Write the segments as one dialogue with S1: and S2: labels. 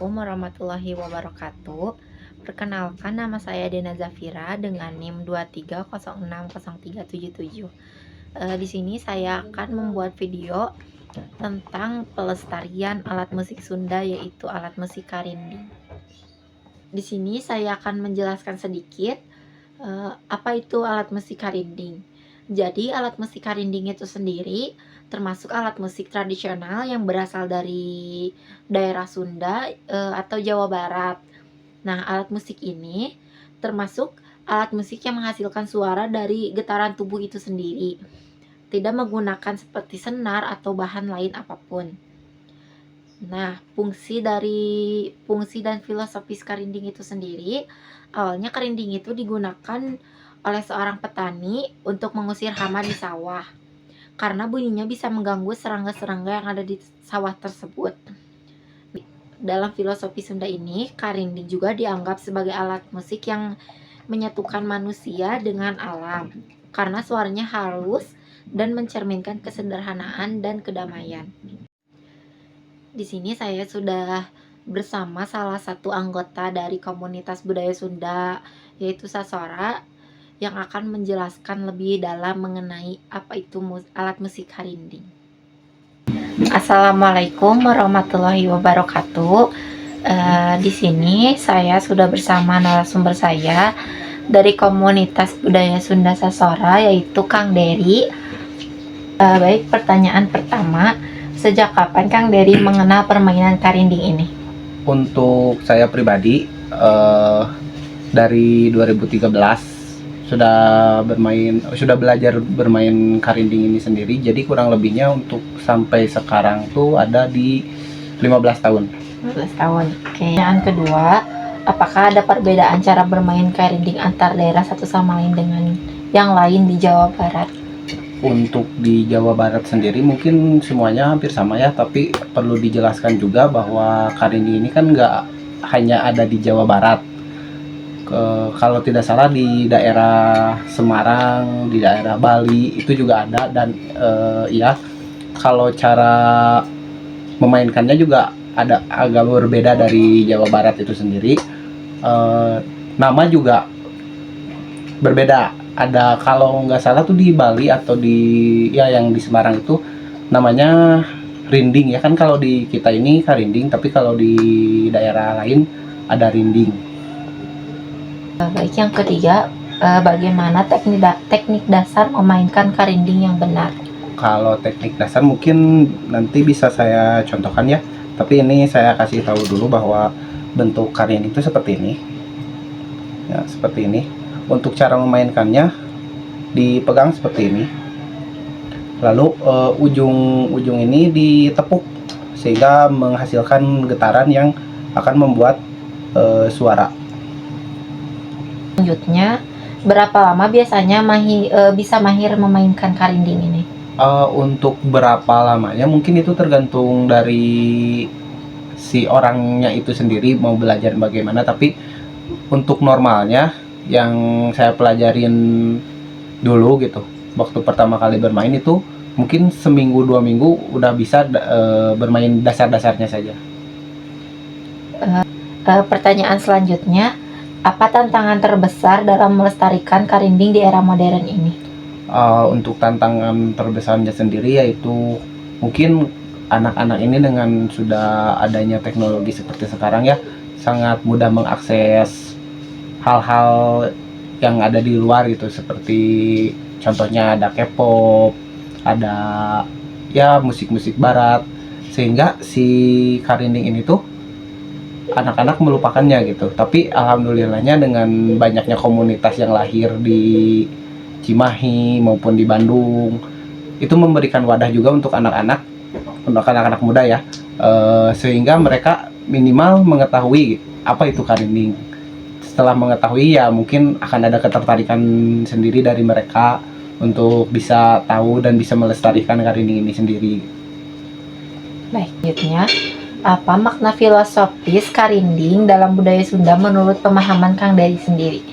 S1: Assalamualaikum warahmatullahi wabarakatuh. Perkenalkan, nama saya Dena Zafira dengan NIM 230603777. Di sini saya akan membuat video tentang pelestarian alat musik Sunda, yaitu alat musik karinding. Di sini saya akan menjelaskan sedikit apa itu alat musik karinding. Jadi alat musik karinding itu sendiri termasuk alat musik tradisional yang berasal dari daerah Sunda atau Jawa Barat. Nah, alat musik ini termasuk alat musik yang menghasilkan suara dari getaran tubuh itu sendiri, tidak menggunakan seperti senar atau bahan lain apapun. Nah, fungsi dan filosofis karinding itu sendiri, awalnya karinding itu digunakan oleh seorang petani untuk mengusir hama di sawah, karena bunyinya bisa mengganggu serangga-serangga yang ada di sawah tersebut. Dalam filosofi Sunda ini, karinding juga dianggap sebagai alat musik yang menyatukan manusia dengan alam, karena suaranya halus dan mencerminkan kesederhanaan dan kedamaian. Di sini saya sudah bersama salah satu anggota dari komunitas budaya Sunda, yaitu Sasora, yang akan menjelaskan lebih dalam mengenai apa itu alat musik karinding. Assalamualaikum warahmatullahi wabarakatuh. Di sini saya sudah bersama narasumber saya dari komunitas budaya Sunda Sasora, yaitu Kang Dery. Baik, pertanyaan pertama, sejak kapan Kang Dery mengenal permainan karinding ini?
S2: Untuk saya pribadi, dari 2013 sudah belajar bermain karinding ini sendiri. Jadi kurang lebihnya untuk sampai sekarang tuh ada di 15 tahun.
S1: 15 tahun. Oke. Yang kedua, apakah ada perbedaan cara bermain karinding antar daerah satu sama lain dengan yang lain di Jawa Barat?
S2: Untuk di Jawa Barat sendiri mungkin semuanya hampir sama ya, tapi perlu dijelaskan juga bahwa karinding ini kan nggak hanya ada di Jawa Barat. Kalau tidak salah di daerah Semarang, di daerah Bali itu juga ada, dan ya kalau cara memainkannya juga ada agak berbeda dari Jawa Barat itu sendiri. Nama juga berbeda. Ada, kalau nggak salah tuh di Bali atau yang di Semarang itu namanya rinding ya kan, kalau di kita ini karinding, tapi kalau di daerah lain ada rinding.
S1: Baik, yang ketiga, bagaimana teknik dasar memainkan karinding yang benar?
S2: Kalau teknik dasar mungkin nanti bisa saya contohkan ya, tapi ini saya kasih tahu dulu bahwa bentuk karinding itu seperti ini ya, seperti ini. Untuk cara memainkannya, dipegang seperti ini, lalu ujung ini ditepuk sehingga menghasilkan getaran yang akan membuat suara.
S1: Selanjutnya, berapa lama biasanya bisa mahir memainkan karinding ini?
S2: Untuk berapa lamanya mungkin itu tergantung dari si orangnya itu sendiri mau belajar bagaimana, tapi untuk normalnya yang saya pelajarin dulu gitu, waktu pertama kali bermain itu mungkin seminggu 2 minggu udah bisa bermain dasar-dasarnya saja.
S1: Pertanyaan selanjutnya, apa tantangan terbesar dalam melestarikan karinding di era modern ini?
S2: Untuk tantangan terbesarnya sendiri yaitu mungkin anak-anak ini dengan sudah adanya teknologi seperti sekarang ya, sangat mudah mengakses hal-hal yang ada di luar gitu, seperti contohnya ada K-pop, ada ya musik-musik barat, sehingga si karinding ini tuh anak-anak melupakannya gitu. Tapi alhamdulillahnya dengan banyaknya komunitas yang lahir di Cimahi maupun di Bandung, itu memberikan wadah juga untuk anak-anak muda ya, sehingga mereka minimal mengetahui apa itu karinding. Setelah mengetahui ya mungkin akan ada ketertarikan sendiri dari mereka untuk bisa tahu dan bisa melestarikan karinding ini sendiri.
S1: Baik, selanjutnya, apa makna filosofis karinding dalam budaya Sunda menurut pemahaman Kang Dery sendiri?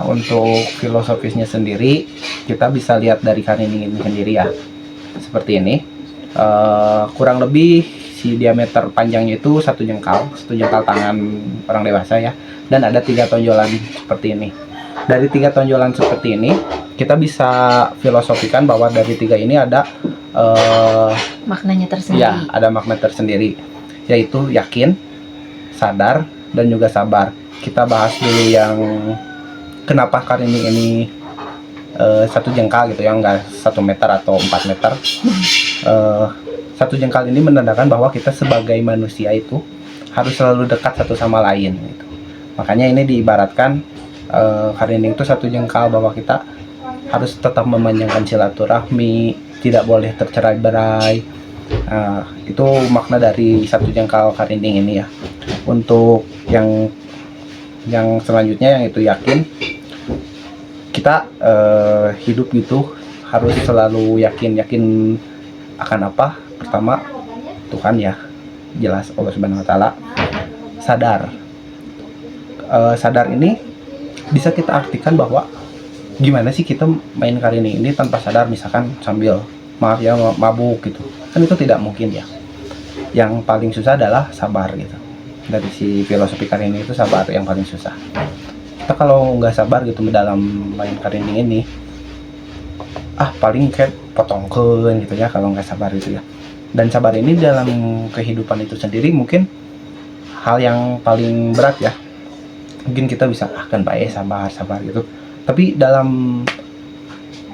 S2: Untuk filosofisnya sendiri kita bisa lihat dari karinding ini sendiri ya, seperti ini. Kurang lebih si diameter panjangnya itu satu jengkal tangan orang dewasa ya, dan ada 3 tonjolan seperti ini. Dari 3 tonjolan seperti ini kita bisa filosofikan bahwa dari 3 ini ada
S1: maknanya tersendiri.
S2: ya, ada makna tersendiri, yaitu yakin, sadar, dan juga sabar. Kita bahas dulu yang kenapa karinding ini satu jengkal gitu ya, enggak 1 meter atau 4 meter. Satu jengkal ini menandakan bahwa kita sebagai manusia itu harus selalu dekat satu sama lain gitu. Makanya ini diibaratkan karinding itu satu jengkal, bahwa kita harus tetap memanjangkan silaturahmi, tidak boleh tercerai-berai. Itu makna dari satu jengkal karinding ini ya. Untuk yang selanjutnya, yang itu yakin, kita hidup gitu harus selalu yakin akan apa? Pertama, Tuhan ya, jelas Allah Subhanahu Wa Taala. Sadar, sadar ini bisa kita artikan bahwa gimana sih kita main karinding ini tanpa sadar, misalkan sambil maaf ya mabuk gitu, kan itu tidak mungkin ya. Yang paling susah adalah sabar gitu. Dari si filosofi karinding itu, sabar yang paling susah. Kita kalau nggak sabar gitu dalam main karinding ini, paling kayak potongkeun gitu ya kalau nggak sabar gitu ya. Dan sabar ini dalam kehidupan itu sendiri mungkin hal yang paling berat ya. Mungkin kita bisa kan baik sabar gitu, tapi dalam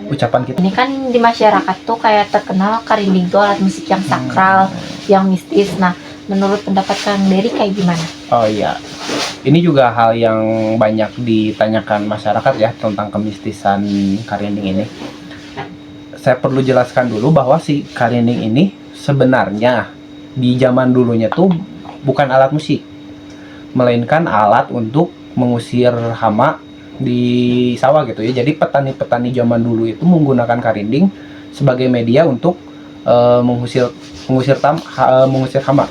S2: ucapan kita
S1: Ini kan di masyarakat tuh kayak terkenal karinding itu alat musik yang sakral, yang mistis. Nah, menurut pendapat Kang Dery kayak gimana?
S2: Oh iya, ini juga hal yang banyak ditanyakan masyarakat ya tentang kemistisan karinding ini. Saya perlu jelaskan dulu bahwa si karinding ini sebenarnya di zaman dulunya tuh bukan alat musik, melainkan alat untuk mengusir hama di sawah gitu ya. Jadi petani-petani zaman dulu itu menggunakan karinding sebagai media untuk mengusir hama.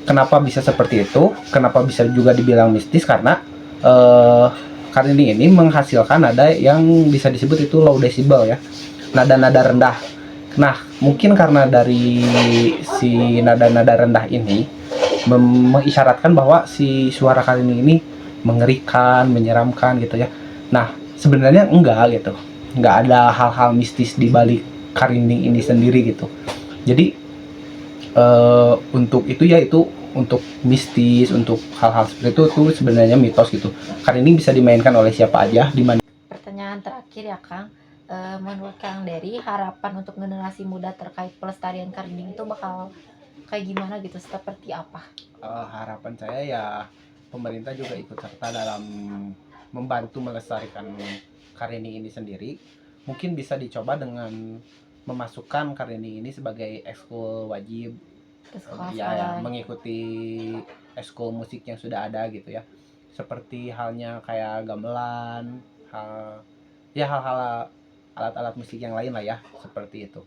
S2: Kenapa bisa seperti itu? Kenapa bisa juga dibilang mistis? Karena karinding ini menghasilkan nada yang bisa disebut itu low decibel ya, nada-nada rendah. Nah, mungkin karena dari si nada-nada rendah ini mengisyaratkan bahwa si suara karinding ini mengerikan, menyeramkan gitu ya. Nah, sebenarnya enggak gitu. Enggak ada hal-hal mistis di balik karinding ini sendiri gitu. Jadi untuk itu ya, itu untuk mistis, untuk hal-hal seperti itu sebenarnya mitos gitu. Karinding bisa dimainkan oleh siapa aja, di mana.
S1: Pertanyaan terakhir ya Kang, menurut Kang Dery harapan untuk generasi muda terkait pelestarian karinding itu bakal kayak gimana gitu, seperti apa?
S2: Harapan saya ya pemerintah juga ikut serta dalam membantu melestarikan karinding ini sendiri. Mungkin bisa dicoba dengan memasukkan karinding ini sebagai ekskul wajib
S1: Ke sekolah
S2: ya, mengikuti ekskul musik yang sudah ada gitu ya, seperti halnya kayak gamelan, hal-hal alat-alat musik yang lain lah ya, seperti itu.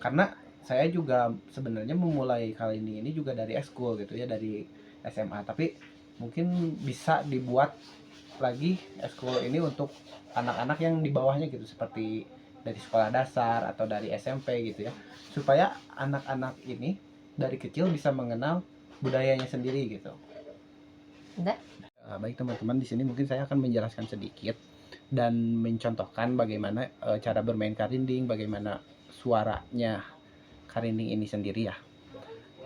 S2: Karena saya juga sebenarnya memulai kali ini juga dari ekskul gitu ya, dari SMA, tapi mungkin bisa dibuat lagi ekskul ini untuk anak-anak yang di bawahnya gitu, seperti dari sekolah dasar atau dari SMP gitu ya, supaya anak-anak ini dari kecil bisa mengenal budayanya sendiri gitu.
S1: Udah?
S2: Baik teman-teman, di sini mungkin saya akan menjelaskan sedikit dan mencontohkan bagaimana cara bermain karinding, bagaimana suaranya karinding ini sendiri ya.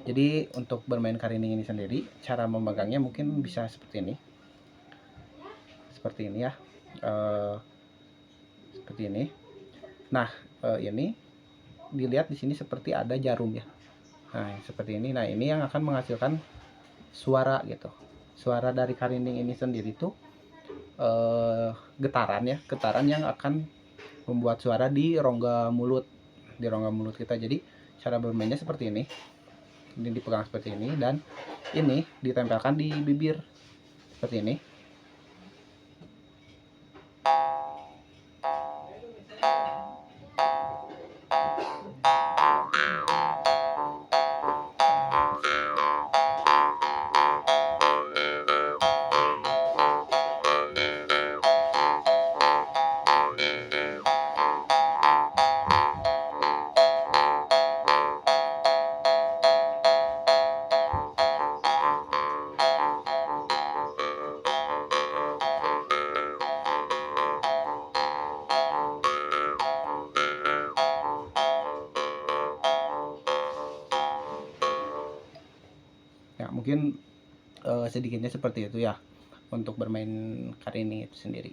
S2: Jadi untuk bermain karinding ini sendiri, cara memegangnya mungkin bisa seperti ini. Seperti ini ya. Seperti ini. Nah, ini dilihat di sini seperti ada jarum ya. Nah, seperti ini. Nah, ini yang akan menghasilkan suara gitu. Suara dari karinding ini sendiri tuh getaran ya, getaran yang akan membuat suara di rongga mulut kita. Jadi cara bermainnya seperti ini dipegang seperti ini, dan ini ditempelkan di bibir seperti ini. mungkin sedikitnya seperti itu ya untuk bermain karinding itu sendiri.